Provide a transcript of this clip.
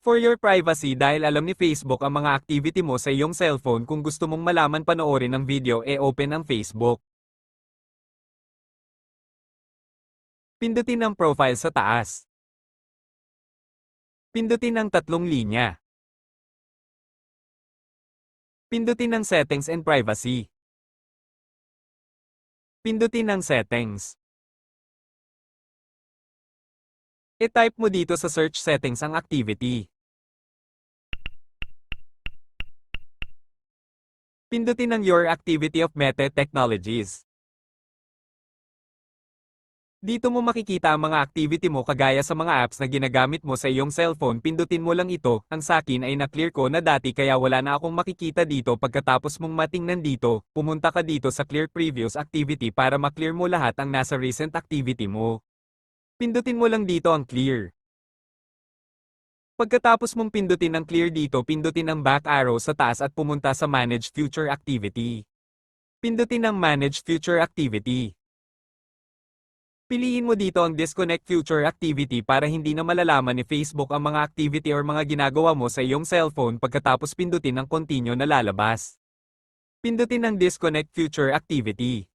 For your privacy dahil alam ni Facebook ang mga activity mo sa iyong cellphone kung gusto mong malaman panoorin ang video open ang Facebook. Pindutin ang profile sa taas. Pindutin ang tatlong linya. Pindutin ang settings and privacy. Pindutin ang settings. I-type mo dito sa search settings ang activity. Pindutin ang Your Activity of Meta Technologies. Dito mo makikita ang mga activity mo kagaya sa mga apps na ginagamit mo sa iyong cellphone. Pindutin mo lang ito. Ang sakin ay na-clear ko na dati kaya wala na akong makikita dito. Pagkatapos mong matingnan dito, pumunta ka dito sa Clear Previous Activity para ma-clear mo lahat ang nasa recent activity mo. Pindutin mo lang dito ang Clear. Pagkatapos mong pindutin ang Clear dito, pindutin ang back arrow sa taas at pumunta sa Manage Future Activity. Pindutin ang Manage Future Activity. Piliin mo dito ang Disconnect Future Activity para hindi na malalaman ni Facebook ang mga activity or mga ginagawa mo sa iyong cellphone. Pagkatapos pindutin ang Continue na lalabas. Pindutin ang Disconnect Future Activity.